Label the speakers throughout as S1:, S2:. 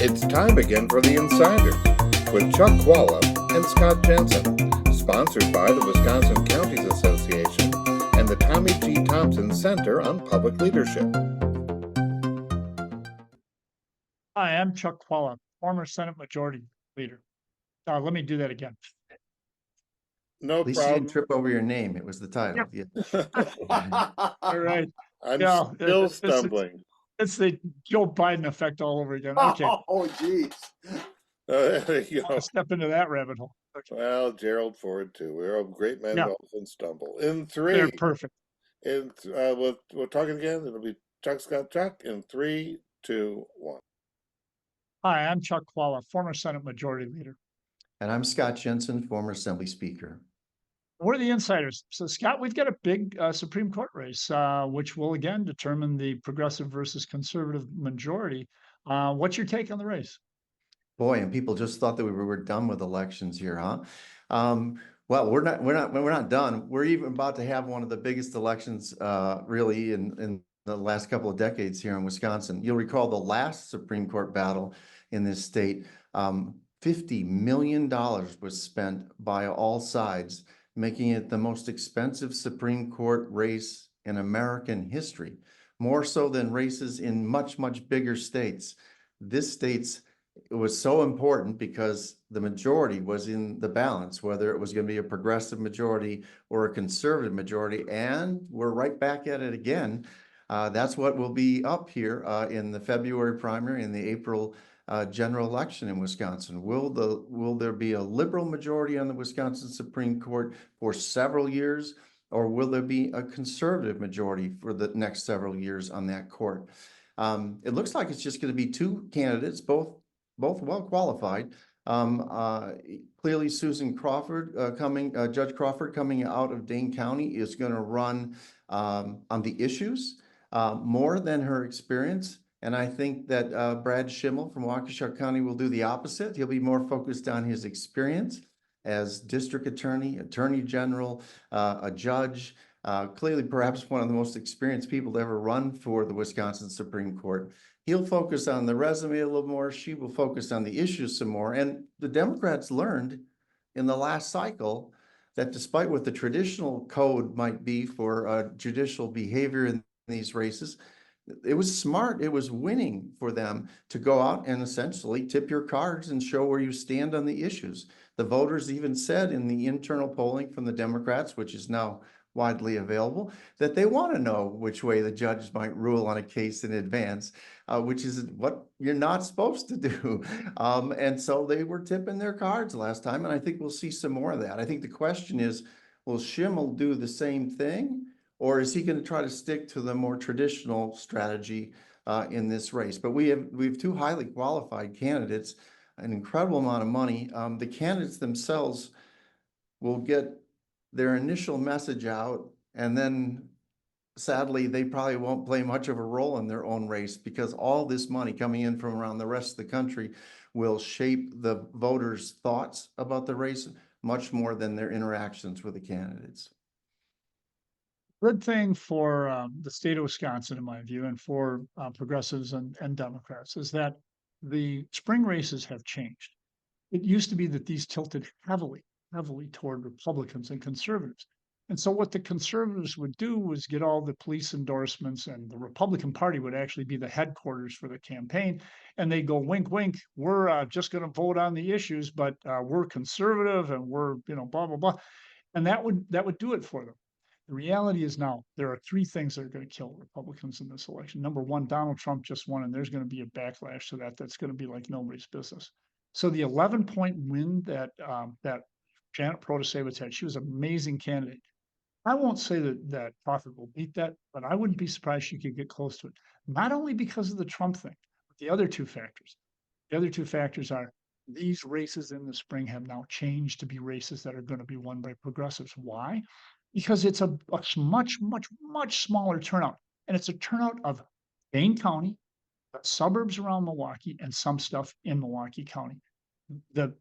S1: It's time again for the Insiders with Chuck Chvala and Scott Jensen, sponsored by the Wisconsin Counties Association and the Tommy G. Thompson Center on Public Leadership.
S2: Hi, I'm Chuck Chvala, former Senate Majority Leader. Let me do that again.
S1: No
S3: At least you didn't
S1: problem.
S3: trip over your name. It was the title. Yeah.
S2: All right.
S1: I'm
S2: Yeah,
S1: still stumbling.
S2: It's the Joe Biden effect all over again. Okay,
S4: Oh, geez.
S1: There you go.
S2: I'll step into that rabbit hole. Okay.
S1: Well, Gerald Ford too. We're all great men
S2: Yeah.
S1: who often stumble. In
S2: They're
S1: three,
S2: perfect.
S1: we're talking again. It'll be Chuck, Scott, Chuck. In 3, 2, 1.
S2: Hi, I'm Chuck Chvala, former Senate Majority Leader.
S3: And I'm Scott Jensen, former Assembly Speaker.
S2: We're the Insiders. So, Scott, we've got a big Supreme Court race, which will again determine the progressive versus conservative majority. What's your take on the race?
S3: Boy, and people just thought that we were done with elections here, huh? Well, we're not done. We're even about to have one of the biggest elections, really, in the last couple of decades here in Wisconsin. You'll recall the last Supreme Court battle in this state. $50 million was spent by all sides, making it the most expensive Supreme Court race in American history, more so than races in much, much bigger states. This state's it was so important because the majority was in the balance, whether it was going to be a progressive majority or a conservative majority, and we're right back at it again. That's what will be up here in the February primary and the April general election in Wisconsin. Will there be a liberal majority on the Wisconsin Supreme Court for several years, or will there be a conservative majority for the next several years on that court? It looks like it's just going to be two candidates, both well qualified. Clearly, Susan Crawford Judge Crawford coming out of Dane County is going to run on the issues more than her experience. And I think that Brad Schimel from Waukesha County will do the opposite. He'll be more focused on his experience as district attorney, attorney general, a judge, clearly perhaps one of the most experienced people to ever run for the Wisconsin Supreme Court. He'll focus on the resume a little more. She will focus on the issues some more. And the Democrats learned in the last cycle that despite what the traditional code might be for judicial behavior in these races, it was smart. It was winning for them to go out and essentially tip your cards and show where you stand on the issues. The voters even said in the internal polling from the Democrats, which is now widely available, that they want to know which way the judge might rule on a case in advance, which is what you're not supposed to do. And so they were tipping their cards last time, and I think we'll see some more of that. I think the question is, will Schimel do the same thing, or is he going to try to stick to the more traditional strategy in this race? But we have two highly qualified candidates, an incredible amount of money. The candidates themselves will get their initial message out, and then sadly they probably won't play much of a role in their own race because all this money coming in from around the rest of the country will shape the voters' thoughts about the race much more than their interactions with the candidates.
S2: Good thing for the state of Wisconsin, in my view, and for progressives and Democrats is that the spring races have changed. It used to be that these tilted heavily toward Republicans and conservatives. And so what the conservatives would do was get all the police endorsements, and the Republican Party would actually be the headquarters for the campaign. And they go, wink, wink, we're just going to vote on the issues, but we're conservative and we're, blah, blah, blah. And that would do it for them. The reality is now there are three things that are going to kill Republicans in this election. Number one, Donald Trump just won, and there's going to be a backlash to that. That's going to be like nobody's business. So the 11-point win that Janet Protasevich had, she was an amazing candidate. I won't say that Crawford will beat that, but I wouldn't be surprised she could get close to it. Not only because of the Trump thing, but the other two factors. The other two factors are these races in the spring have now changed to be races that are going to be won by progressives. Why? Because it's a much, much, much smaller turnout. And it's a turnout of Dane County, the suburbs around Milwaukee, and some stuff in Milwaukee County. The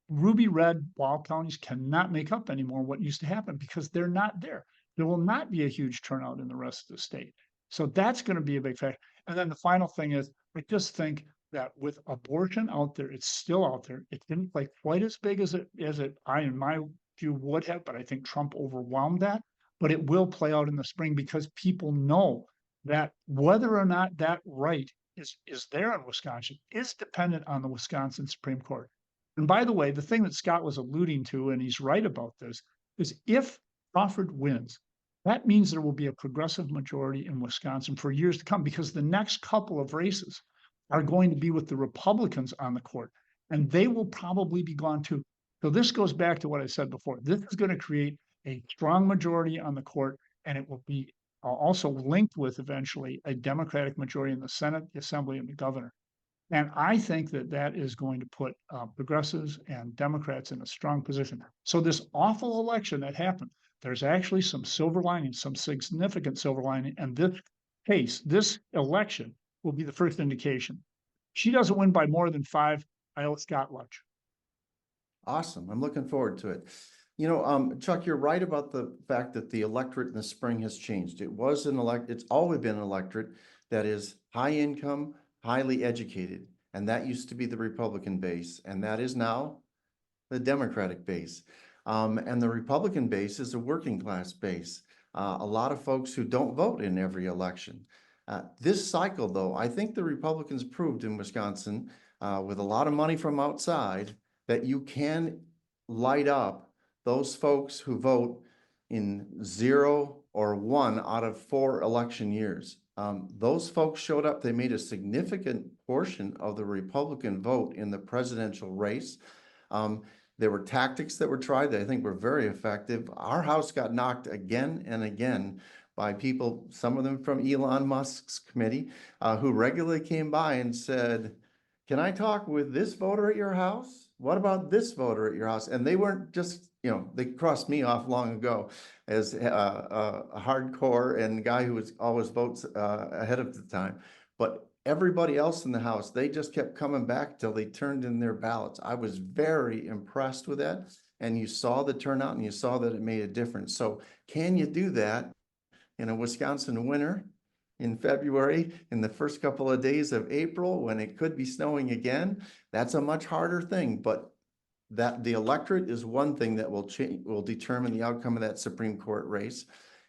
S2: ruby red wall counties cannot make up anymore what used to happen because they're not there. There will not be a huge turnout in the rest of the state. So that's going to be a big factor. And then the final thing is, I just think that with abortion out there, it's still out there. It didn't play quite as big as in my view, would have, but I think Trump overwhelmed that. But it will play out in the spring because people know that whether or not that right is there in Wisconsin is dependent on the Wisconsin Supreme Court. And by the way, the thing that Scott was alluding to, and he's right about this, is if Crawford wins, that means there will be a progressive majority in Wisconsin for years to come, because the next couple of races are going to be with the Republicans on the court, and they will probably be gone too. So this goes back to what I said before. This is going to create a strong majority on the court, and it will be also linked with eventually a Democratic majority in the Senate, the Assembly, and the governor. And I think that that is going to put progressives and Democrats in a strong position. So this awful election that happened, there's actually some silver lining, some significant silver lining. And this case, this election will be the first indication. She doesn't win by more than 5. I owe Scott lunch.
S3: Awesome. I'm looking forward to it. Chuck, you're right about the fact that the electorate in the spring has changed. It's always been an electorate that is high income, highly educated, and that used to be the Republican base, and that is now the Democratic base. And the Republican base is a working class base. A lot of folks who don't vote in every election. This cycle, though, I think the Republicans proved in Wisconsin with a lot of money from outside that you can light up those folks who vote in 0 or 1 out of 4 election years. Those folks showed up. They made a significant portion of the Republican vote in the presidential race. There were tactics that were tried that I think were very effective. Our house got knocked again and again by people, some of them from Elon Musk's committee, who regularly came by and said, "Can I talk with this voter at your house? What about this voter at your house?" And they weren't just, they crossed me off long ago as a hardcore and guy who was always votes ahead of the time. But everybody else in the house, they just kept coming back till they turned in their ballots. I was very impressed with that. And you saw the turnout and you saw that it made a difference. So can you do that in a Wisconsin winter in February, in the first couple of days of April, when it could be snowing again? That's a much harder thing, but that the electorate is one thing that will determine the outcome of that Supreme Court race.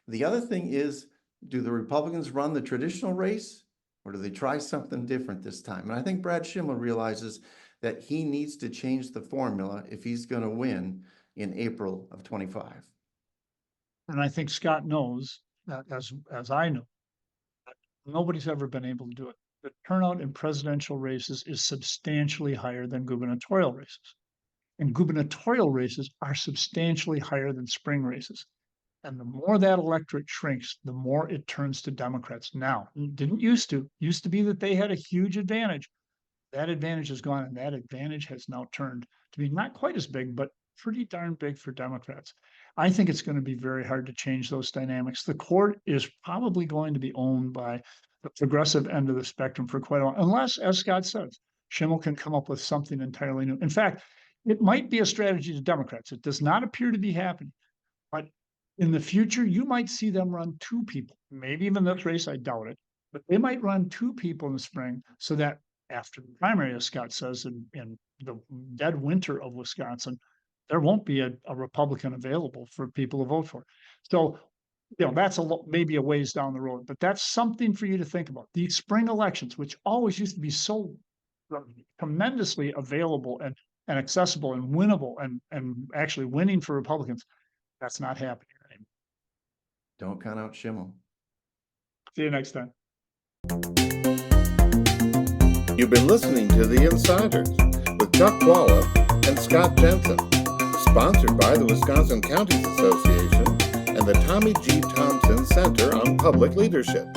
S3: The other thing is, do the Republicans run the traditional race, or do they try something different this time? And I think Brad Schimel realizes that he needs to change the formula if he's going to win in April of 25.
S2: And I think Scott knows that, as I know, that nobody's ever been able to do it. The turnout in presidential races is substantially higher than gubernatorial races. And gubernatorial races are substantially higher than spring races. And the more that electorate shrinks, the more it turns to Democrats. Now, it didn't used to be that they had a huge advantage. That advantage is gone, and that advantage has now turned to be not quite as big, but pretty darn big for Democrats. I think it's going to be very hard to change those dynamics. The court is probably going to be owned by the progressive end of the spectrum for quite a while, unless, as Scott says, Schimel can come up with something entirely new. In fact, it might be a strategy to Democrats. It does not appear to be happening, but in the future, you might see them run 2 people. Maybe even this race, I doubt it, but they might run 2 people in the spring so that after the primary, as Scott says, in the dead winter of Wisconsin, there won't be a Republican available for people to vote for. So, that's maybe a ways down the road, but that's something for you to think about. These spring elections, which always used to be so tremendously available and accessible and winnable and actually winning for Republicans, that's not happening anymore.
S3: Don't count out Schimel.
S2: See you next time.
S1: You've been listening to The Insiders with Chuck Chvala and Scott Jensen, sponsored by the Wisconsin Counties Association and the Tommy G. Thompson Center on Public Leadership.